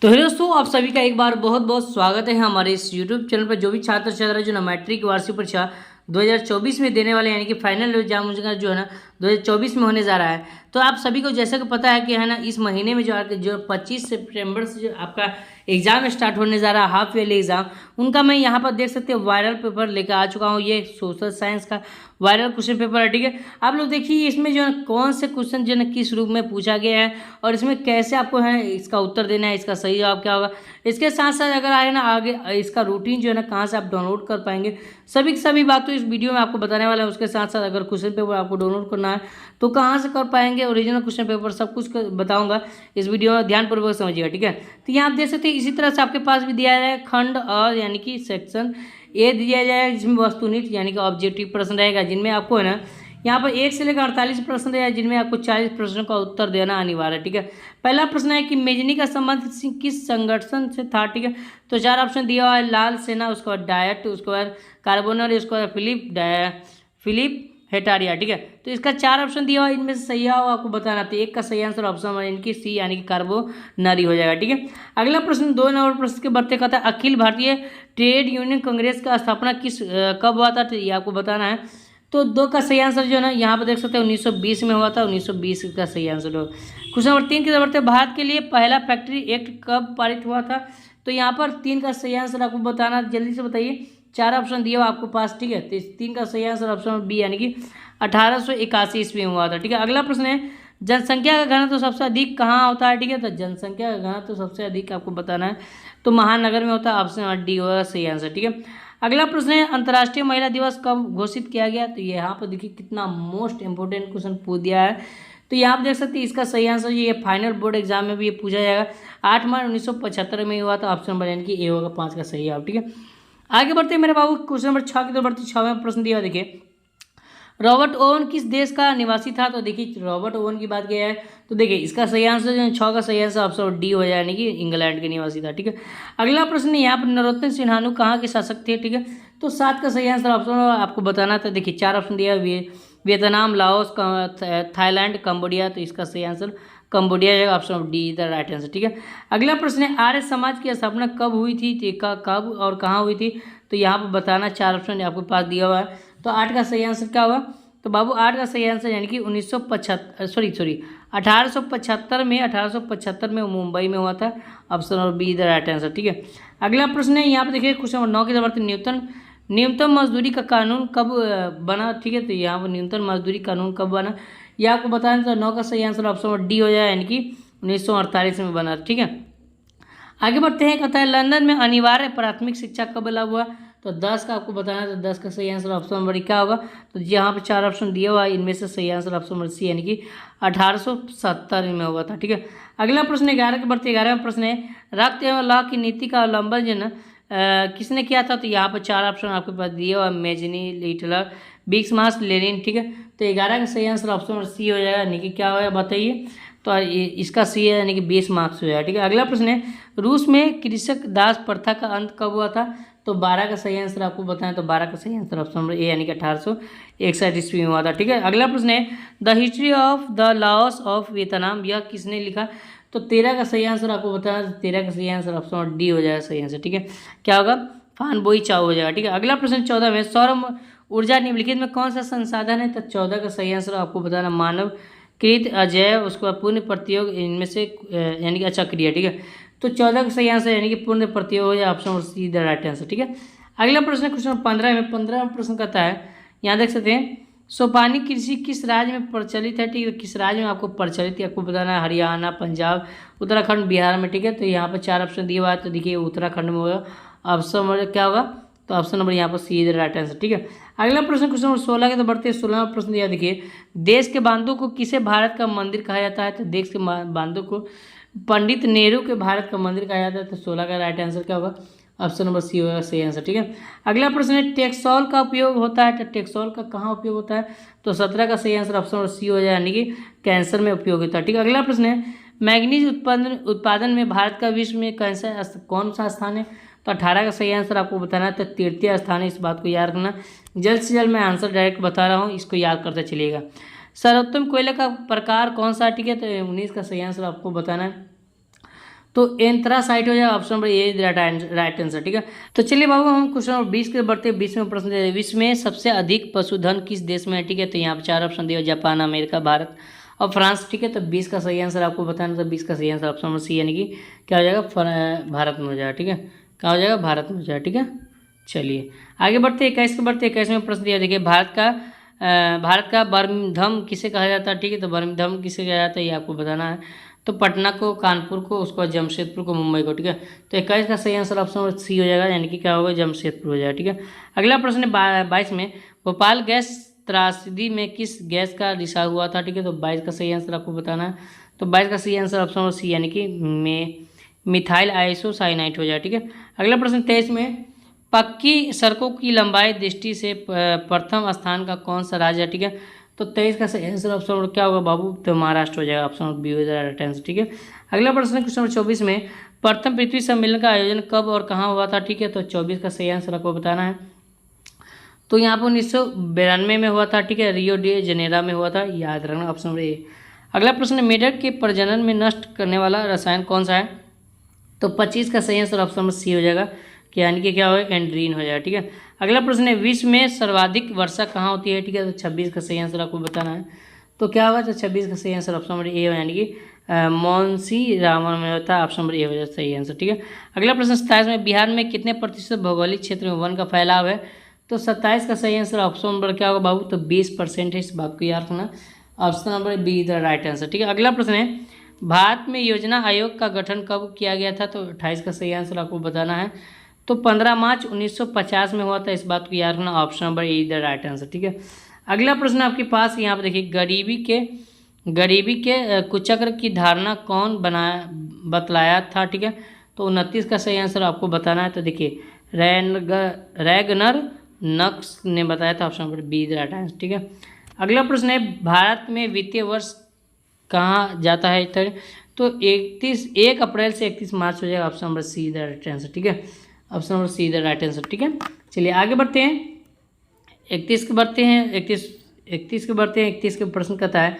तो हेलो दोस्तों, आप सभी का एक बार बहुत बहुत स्वागत है हमारे इस यूट्यूब चैनल पर। जो भी छात्र छात्रा जो ना मैट्रिक वार्षिक परीक्षा 2024 में देने वाले यानी कि फाइनल एग्जाम उनका जो है ना 2024 में होने जा रहा है। तो आप सभी को जैसा कि पता है कि है ना इस महीने में जो 25 सितंबर से जो आपका एग्जाम स्टार्ट होने जा रहा है हाफ ईयरली एग्जाम, उनका मैं यहाँ पर देख सकते हैं वायरल पेपर लेकर आ चुका हूँ। ये सोशल साइंस का वायरल क्वेश्चन पेपर है, ठीक है। आप लोग देखिए इसमें जो है कौन से क्वेश्चन जो है किस रूप में पूछा गया है और इसमें कैसे आपको है इसका उत्तर देना है, इसका सही जवाब क्या होगा। इसके साथ साथ अगर आए ना आगे इसका रूटीन जो है ना कहाँ से आप डाउनलोड कर पाएंगे, सभी की सभी बात तो इस वीडियो में आपको बताने वाला है। उसके साथ साथ अगर क्वेश्चन पेपर आपको डाउनलोड करना है तो कहाँ से कर पाएंगे, ओरिजिनल क्वेश्चन पेपर सब कुछ बताऊंगा इस वीडियो में, ध्यानपूर्वक समझिएगा, ठीक है। तो यहाँ आप देख सकते हैं इसी तरह से आपके पास भी दिया है खंड अ यानी कि सेक्शन ए दिया जाएगा, जिसमें वस्तुनिष्ठ यानी कि ऑब्जेक्टिव प्रश्न रहेगा, जिनमें आपको है ना यहाँ पर 1 से लेकर 48 प्रश्न रहेगा, जिनमें आपको 40 प्रश्नों का उत्तर देना अनिवार्य है, ठीक है। पहला प्रश्न है कि मेजनी का संबंध किस संगठन से था, ठीक है। तो 4 ऑप्शन दिया हुआ है, लाल सेना, उसके बाद डायट, उसके बाद कार्बोनर, उसके बाद फिलिप हेटारिया, ठीक है। तो इसका 4 ऑप्शन दिया हुआ है, इनमें से सही हो आपको बताना। तो एक का सही आंसर ऑप्शन इनकी सी यानी कि कार्बोनरी हो जाएगा, ठीक है। अगला प्रश्न 2 नंबर प्रश्न के बढ़ते कहता है अखिल भारतीय ट्रेड यूनियन कांग्रेस का स्थापना कब हुआ था, तो ये आपको बताना है। तो 2 का सही आंसर जो है ना यहाँ पर देख सकते हैं 1920 में हुआ था, 1920 का सही आंसर होगा। क्वेश्चन नंबर 3 की बढ़ते भारत के लिए पहला फैक्ट्री एक्ट कब पारित हुआ था, तो यहाँ पर 3 का सही आंसर आपको बताना, जल्दी से बताइए। 4 ऑप्शन दिया हुआ आपको पास, ठीक है। तो इस 3 का सही आंसर ऑप्शन बी यानी कि 1881 ईस्वी में हुआ था, ठीक है। अगला प्रश्न है जनसंख्या का घनत्व तो सबसे अधिक कहाँ होता है, ठीक है। तो जनसंख्या का घनत्व तो सबसे अधिक आपको बताना है, तो महानगर में होता है, ऑप्शन डी होगा सही आंसर, ठीक है। अगला प्रश्न है अंतर्राष्ट्रीय महिला दिवस कब घोषित किया गया, तो यहाँ पर देखिए कितना मोस्ट इंपोर्टेंट क्वेश्चन पूछ दिया है। तो यहाँ आप देख सकते हैं इसका सही आंसर ये फाइनल बोर्ड एग्जाम में भी ये पूछा जाएगा, 8 मार्च 1975 में हुआ था, ऑप्शन नंबर यानी कि ए होगा 5 का सही है, ठीक है। आगे बढ़ते हैं मेरे बाबू, क्वेश्चन नंबर 6 की तो बढ़ते 6वें प्रश्न दिया, देखिए रॉबर्ट ओवन किस देश का निवासी था, तो देखिए रॉबर्ट ओवन की बात किया है तो देखिए इसका सही आंसर जो 6 का सही आंसर ऑप्शन डी हो जाए यानी कि इंग्लैंड के निवासी था, ठीक है। अगला प्रश्न यहाँ पर नरोत्तम सिन्हानु कहाँ के शासक थे, ठीक है। तो 7 का सही आंसर ऑप्शन आपको बताना था। देखिए 4 ऑप्शन दिया वियतनाम, लाओस, थाईलैंड, कंबोडिया, तो इसका सही आंसर कंबोडिया है, option D the right answer, ठीक है। अगला प्रश्न है आर्य समाज की स्थापना कब हुई थी, कब और कहाँ हुई थी, तो यहाँ पर बताना। 4 ऑप्शन आपके पास दिया हुआ है, तो 8 का सही आंसर क्या होगा, तो बाबू 8 का सही आंसर यानी कि 1875 में मुंबई में हुआ था, ऑप्शन और बी द राइट आंसर, ठीक है। अगला प्रश्न है यहाँ पे देखिए क्वेश्चन नंबर 9 की जरूरत न्यूनतम मजदूरी का कानून कब बना, ठीक है। तो यहाँ पर न्यूनतम मजदूरी कानून कब बना, यह आपको बताना। तो 9 का सही आंसर ऑप्शन डी हो जाए यानी कि 1948 में बना, ठीक है। आगे बढ़ते हैं, कहता है लंदन में अनिवार्य प्राथमिक शिक्षा कब लागू हुआ, तो 10 का आपको बताना है। तो 10 का सही आंसर ऑप्शन नंबर क्या होगा, तो यहाँ पर 4 ऑप्शन दिया हुआ है, इनमें से सही आंसर ऑप्शन नंबर सी यानी कि 1870 में हुआ था, ठीक है। अगला प्रश्न 11 के बढ़ते 11वां प्रश्न है रक्त एवं लौह की नीति का अवलंबन जो है किसने किया था, तो यहाँ पर 4 ऑप्शन आपके पास दिए हुआ, मेजनी, हिटलर, बिस्मार्क, लेनिन, ठीक है। तो 11 का सही आंसर ऑप्शन नंबर सी हो जाएगा यानी कि क्या होगा बताइए, तो इसका सी है यानी कि 20 मार्क्स हो जाएगा, ठीक है। अगला प्रश्न है रूस में कृषक दास प्रथा का अंत कब हुआ था, तो 12 का सही आंसर आपको बताएं। तो 12 का सही आंसर ऑप्शन नंबर ए यानी कि 1861 ईस्वी में हुआ था, ठीक है। अगला प्रश्न है the history of the loss of Vietnam, यह किसने लिखा, तो 13 का सही आंसर आपको बताना। 13 का सही आंसर ऑप्शन नंबर डी हो जाएगा सही आंसर, ठीक है। क्या होगा, फान बोई चाओ हो जाएगा, ठीक है। अगला प्रश्न 14 में सौर ऊर्जा निम्नलिखित में कौन सा संसाधन है, तो 14 का सही आंसर आपको बताना मानव कृत, अजय, उसके बाद पूर्ण प्रत्योग, इनमें से यानी कि अचक्रिय, ठीक है। तो 14 का सही आंसर यानी कि पूर्ण प्रत्योग हो जाए, option see the right answer, ठीक है। अगला प्रश्न क्वेश्चन 15 में 15वां प्रश्न कहता है, यहाँ देख सकते हैं सोपानी कृषि किस राज्य में प्रचलित है, ठीक है। किस राज्य में आपको प्रचलित है आपको बताना है, हरियाणा, पंजाब, उत्तराखंड, बिहार में, ठीक है। तो यहाँ पर 4 ऑप्शन दिया हुआ है, तो देखिए उत्तराखंड में होगा, ऑप्शन नंबर क्या होगा, तो ऑप्शन नंबर यहाँ पर सी द राइट आंसर, ठीक है। अगला प्रश्न क्वेश्चन नंबर 16 के तो बढ़ते 16वां प्रश्न दिया, देखिए देश के बांधों को किसे भारत का मंदिर कहा जाता है, तो देश के बांधों को पंडित नेहरू के भारत का मंदिर कहा जाता है। तो 16 का राइट आंसर क्या होगा, ऑप्शन नंबर सी होगा सही आंसर, ठीक है। अगला प्रश्न है टेक्सॉल का उपयोग होता है, तो टेक्सॉल का कहाँ उपयोग होता है, तो 17 का सही आंसर ऑप्शन नंबर सी हो जाए यानी कि कैंसर में उपयोग होता है, ठीक है। अगला प्रश्न है मैग्नीज उत्पादन में भारत का विश्व में कौन सा स्थान है, तो 18 का सही आंसर आपको बताना है, तो तृतीय स्थान है, इस बात को याद रखना। जल्द से जल्द मैं आंसर डायरेक्ट बता रहा हूँ, इसको याद करते चलिएगा। सर्वोत्तम कोयले का प्रकार कौन सा है, ठीक है। तो 19 का सही आंसर आपको बताना है। तो एंथ्रासाइट हो जाएगा, option number A right answer. ठीक है, तो चलिए बाबू हम क्वेश्चन नंबर 20 के बढ़ते 20वें प्रश्न दे। विश्व में सबसे अधिक पशुधन किस देश में है? ठीक है, तो यहाँ पर 4 ऑप्शन दिए, जापान, अमेरिका, भारत और फ्रांस। ठीक है, तो 20 का सही आंसर आपको बताना, तो 20 का सही आंसर ऑप्शन नंबर सी यानी कि क्या हो जाएगा, भारत में हो जाएगा। ठीक है, क्या हो जाएगा, भारत में हो जाएगा। ठीक है, चलिए आगे बढ़ते 21 के बढ़ते 21वें प्रश्न दिया। देखिए भारत का बर्मिंघम किसे कहा जाता है? ठीक है, तो बर्मिंघम किसे कहा जाता है ये आपको बताना है। तो पटना को, कानपुर को, उसको जमशेदपुर को, मुंबई को। ठीक है, तो 21 का सही आंसर ऑप्शन नंबर सी हो जाएगा, यानी कि क्या होगा, जमशेदपुर हो जाएगा। ठीक है, अगला प्रश्न है 22 में, भोपाल गैस त्रासदी में किस गैस का रिसाव हुआ था? ठीक है, तो 22 का सही आंसर आपको बताना है। तो 22 का सही आंसर ऑप्शन नंबर सी यानी कि मिथाइल आइसोसाइनाइट हो जाए। ठीक है, अगला प्रश्न 23 में, पक्की सड़कों की लंबाई दृष्टि से प्रथम स्थान का कौन सा राज्य है? ठीक है, तो 23 का सही आंसर ऑप्शन नंबर क्या होगा बाबू, तो महाराष्ट्र हो जाएगा, ऑप्शन नंबर बी हो जाएगा आंसर। ठीक है, अगला प्रश्न क्वेश्चन नंबर 24 में, प्रथम पृथ्वी सम्मेलन का आयोजन कब और कहाँ हुआ था? ठीक है, तो 24 का सही आंसर आपको बताना है। तो यहाँ पर 1992 में हुआ था। ठीक है, रियो डी जनेरा में हुआ था, याद रखना, ऑप्शन नंबर ए। अगला प्रश्न, मेढक के प्रजनन में नष्ट करने वाला रसायन कौन सा है? तो 25 का सही आंसर ऑप्शन नंबर सी हो जाएगा, कि यानी कि क्या हो, एंड्रीन हो जाएगा। ठीक है, अगला प्रश्न है, विश्व में सर्वाधिक वर्षा कहाँ होती है? ठीक है, तो 26 का सही आंसर आपको बताना है। तो क्या होगा, तो 26 का सही आंसर ऑप्शन नंबर ए हो, यानी कि मौनसी रामन में होता है, ऑप्शन नंबर ए हो जाएगा सही आंसर। ठीक है, अगला प्रश्न 27 में, बिहार में कितने प्रतिशत भौगोलिक क्षेत्र में वन का फैलाव है? तो 27 का सही आंसर ऑप्शन नंबर क्या होगा बाबू, तो 20% है, इस बात को याद रखना, option number be the right answer. ठीक है, अगला प्रश्न है, भारत में योजना आयोग का गठन कब किया गया था? तो 28 का सही आंसर आपको बताना है। तो 15 मार्च 1950 में हुआ था, इस बात को याद रखना, option number A the right answer. ठीक है, अगला प्रश्न आपके पास यहाँ पर देखिए, गरीबी के कुचक्र की धारणा कौन बतलाया था? ठीक है, तो 29 का सही आंसर आपको बताना है। तो देखिए रैगनर नक्स ने बताया था, option number be the right answer. ठीक है, अगला प्रश्न है, भारत में वित्तीय वर्ष कहाँ जाता है? तो 1 अप्रैल से 31 मार्च हो जाएगा, option number see the right answer. ठीक है, option number see the right answer. ठीक है, चलिए आगे बढ़ते हैं, 31 के बढ़ते हैं 31 के प्रश्न कहता है,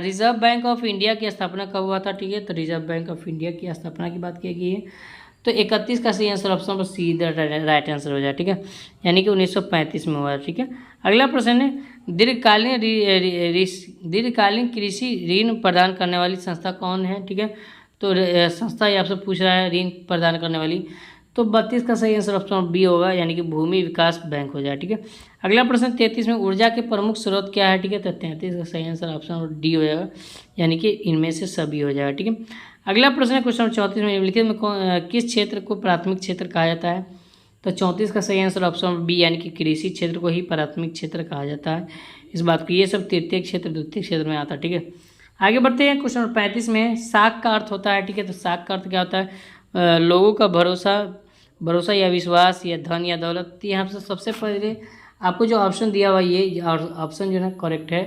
रिजर्व बैंक ऑफ इंडिया की स्थापना कब हुआ था? ठीक है, तो रिजर्व बैंक ऑफ इंडिया की स्थापना की बात की गई है। तो 31 का सही answer option number see the right answer हो जाए। ठीक है, यानी कि 1935 में हुआ है। ठीक है, अगला प्रश्न है, दीर्घकालीन कृषि ऋण प्रदान करने वाली संस्था कौन है? ठीक है, तो संस्था ये आपसे पूछ रहा है ऋण प्रदान करने वाली। तो 32 का सही आंसर ऑप्शन बी होगा, यानी कि भूमि विकास बैंक हो जाए। ठीक है, अगला प्रश्न 33 में, ऊर्जा के प्रमुख स्रोत क्या है? ठीक है, तो 33 का सही आंसर ऑप्शन नंबर डी हो जाएगा, यानी कि इनमें से सभी हो जाएगा। ठीक है, अगला प्रश्न है क्वेश्चन 34 में, निम्नलिखित में किस क्षेत्र को प्राथमिक क्षेत्र कहा जाता है? तो 34 का सही आंसर ऑप्शन नंबर बी, यानी कि कृषि क्षेत्र को ही प्राथमिक क्षेत्र कहा जाता है, इस बात को, ये सब तृतीय क्षेत्र द्वितीय क्षेत्र में आता है। ठीक है, आगे बढ़ते हैं क्वेश्चन नंबर 35 में, साख का अर्थ होता है। ठीक है, तो साख का अर्थ क्या होता है? लोगों का भरोसा या विश्वास या धन या दौलत। यहाँ से सबसे पहले आपको जो ऑप्शन दिया हुआ ये ऑप्शन जो है करेक्ट है।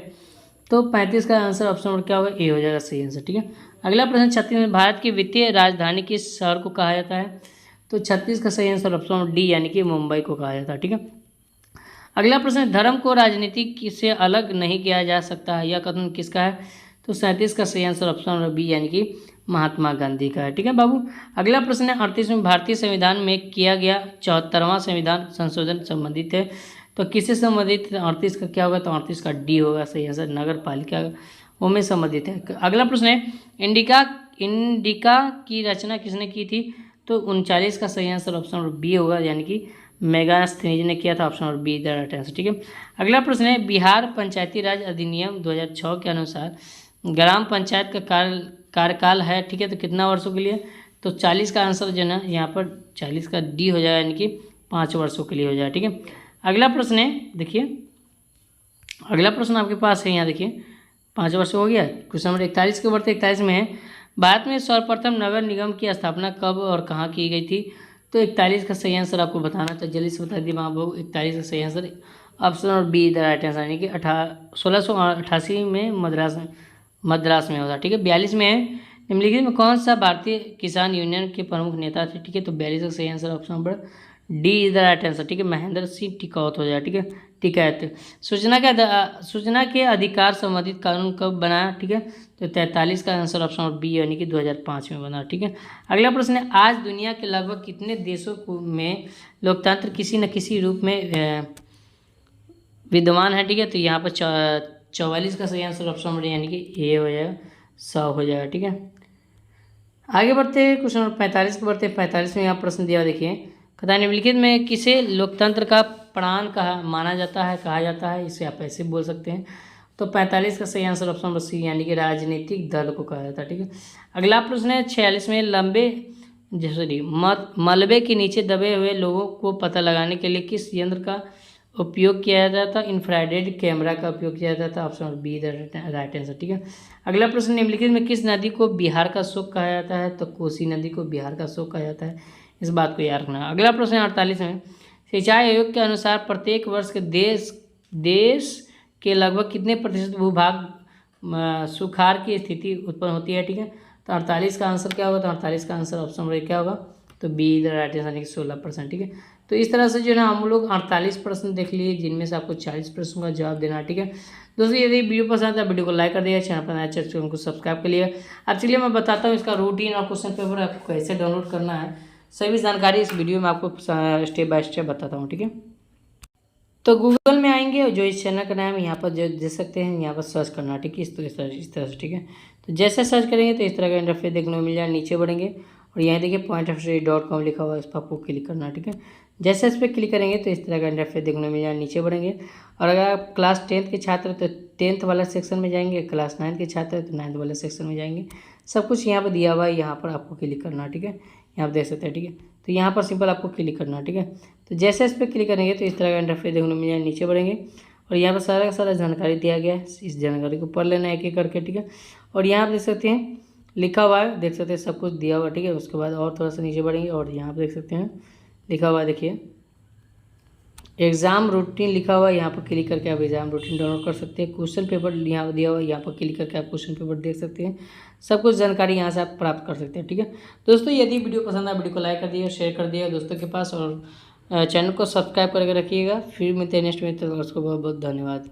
तो 35 का आंसर ऑप्शन नंबर क्या होगा, ए हो जाएगा सही आंसर। ठीक है, अगला प्रश्न 36 में, भारत की वित्तीय राजधानी किस शहर को कहा जाता है? तो 36 का सही आंसर ऑप्शन नंबर डी, यानी कि मुंबई को कहा जाता है। ठीक है, अगला प्रश्न, धर्म को राजनीति से अलग नहीं किया जा सकता है, यह कथन किसका है? तो 37 का सही आंसर ऑप्शन नंबर बी, यानी कि महात्मा गांधी का है। ठीक है बाबू, अगला प्रश्न है 38 में, भारतीय संविधान में किया गया 74वां संविधान संशोधन संबंधित है, तो किससे संबंधित? 38 का क्या होगा, तो 38 का डी होगा सही आंसर, नगर पालिका वो में संबंधित है। अगला प्रश्न है, इंडिका की रचना किसने की थी? तो 39 का सही आंसर ऑप्शन नंबर बी होगा, यानी कि मेगास्थनीज ने किया था, option number be the right answer. ठीक है, अगला प्रश्न है, बिहार पंचायती राज अधिनियम 2006 के अनुसार ग्राम पंचायत का कार्यकाल है। ठीक है, तो कितना वर्षों के लिए? तो 40 का आंसर जो है यहाँ पर 40 का डी हो जाएगा, यानी कि 5 वर्षों के लिए हो जाएगा। ठीक है, अगला प्रश्न है, देखिए अगला प्रश्न आपके पास है, यहाँ देखिए 5 वर्ष हो गया। क्वेश्चन नंबर 41 के बढ़ते 41 में है, भारत में सर्वप्रथम नगर निगम की स्थापना कब और कहाँ की गई थी? तो 41 का सही आंसर आपको बताना, तो जल्दी से बता दी बाबू। 41 का सही आंसर ऑप्शन और बी द राइट आंसर, यानी कि 1688 में मद्रास में होता। ठीक है, 42 में है, निम्नलिखित में कौन सा भारतीय किसान यूनियन के प्रमुख नेता थे? ठीक है, तो 42 का सही answer option number D is the right answer, ठीक है। महेंद्र सिंह टिकैत हो जाए, ठीक है, टिकैत। सूचना के अधिकार संबंधित कानून कब बना, ठीक है, तो 43 का आंसर ऑप्शन बी यानी कि 2005 में बना, ठीक है। अगला प्रश्न है, आज दुनिया के लगभग कितने देशों में लोकतंत्र किसी न किसी रूप में विद्यमान है, ठीक है, तो यहाँ पर 44 का सही आंसर ऑप्शन नंबर यानी कि ए हो जाएगा, 100 हो जाएगा, ठीक है। आगे बढ़ते हैं, क्वेश्चन नंबर 45 को बढ़ते हैं। 45 में यहाँ प्रश्न दिया, देखिए, कथा निम्नलिखित में किसे लोकतंत्र का प्राण माना जाता है, कहा जाता है, इसे आप ऐसे बोल सकते हैं। तो 45 का सही आंसर ऑप्शन नंबर सी यानी कि राजनीतिक दल को कहा जाता है, ठीक है। अगला प्रश्न है 46 में, मलबे के नीचे दबे हुए लोगों को पता लगाने के लिए किस यंत्र का उपयोग किया जाता था, इंफ्रारेड कैमरा का उपयोग किया जाता था, ऑप्शन बी राइट आंसर, ठीक है। अगला प्रश्न, निम्नलिखित में किस नदी को बिहार का शोक कहा जाता है, तो कोसी नदी को बिहार का शोक कहा जाता है, इस बात को याद रखना। अगला प्रश्न 48 में, सिंचाई आयोग के अनुसार प्रत्येक वर्ष के देश के लगभग कितने प्रतिशत भूभाग सुखाड़ की स्थिति उत्पन्न होती है, ठीक है, तो 48 का आंसर क्या होगा, तो 48 का आंसर ऑप्शन नंबर क्या होगा, तो बी राइट आंसर यानी कि 16%, ठीक है। तो इस तरह से जो है ना हम लोग 48 प्रश्न देख लिए, जिनमें से आपको 40 प्रश्नों का जवाब देना है, ठीक है। दोस्तों यदि वीडियो पसंद है वीडियो को लाइक कर दिया, चैनल पर नया चैनल को सब्सक्राइब कर लिया। अब चलिए मैं बताता हूँ इसका रूटीन और क्वेश्चन पेपर आपको कैसे डाउनलोड करना है, सभी जानकारी इस वीडियो में आपको स्टेप बाय स्टेप बताता हूँ, ठीक है। तो गूगल में आएंगे और जो इस चैनल का नाम यहाँ पर जो दे सकते हैं, यहाँ पर सर्च करना, ठीक है, इस तरह से, ठीक है। तो जैसे सर्च करेंगे तो इस तरह का इंटरफेस देखने को मिल जाए, नीचे बढ़ेंगे और यहाँ देखिए pointofstudy.com लिखा हुआ है, इस पर आपको क्लिक करना है, ठीक है। जैसे इस पर क्लिक करेंगे तो इस तरह का इंटरफेस देखने को मिल जाए, नीचे बढ़ेंगे और अगर आप क्लास 10th के छात्र हैं तो 10th वाला सेक्शन में जाएंगे, क्लास 9th के छात्र हैं तो 9th वाला सेक्शन में जाएंगे। सब कुछ यहाँ पर दिया हुआ है, यहाँ पर आपको क्लिक करना है, ठीक है, यहाँ पर देख सकते हैं, ठीक है। तो यहाँ पर सिंपल आपको क्लिक करना है, ठीक है। तो जैसे इस पर क्लिक करेंगे तो इस तरह का इंटरफेस देखने को मिल जाए, नीचे बढ़ेंगे और यहाँ पर सारा का सारा जानकारी दिया गया है, इस जानकारी को पढ़ लेना एक एक करके, ठीक है। और यहाँ पर देख सकते हैं लिखा हुआ है, देख सकते हैं सब कुछ दिया हुआ है, ठीक है। उसके बाद और थोड़ा सा नीचे बढ़ेंगे और यहाँ पर देख सकते हैं लिखा हुआ है, देखिए एग्ज़ाम रूटीन लिखा हुआ है, यहाँ पर क्लिक करके आप एग्जाम रूटीन डाउनलोड कर सकते हैं। क्वेश्चन पेपर यहाँ पर दिया हुआ है, यहाँ पर क्लिक करके आप क्वेश्चन पेपर देख सकते हैं। सब कुछ जानकारी यहाँ से आप प्राप्त कर सकते हैं, ठीक है। दोस्तों यदि वीडियो पसंद आए वीडियो को लाइक कर दिए, शेयर कर दिया दोस्तों के पास और चैनल को सब्सक्राइब करके रखिएगा। फिर मिलते हैं नेक्स्ट में, तो उसको बहुत बहुत धन्यवाद।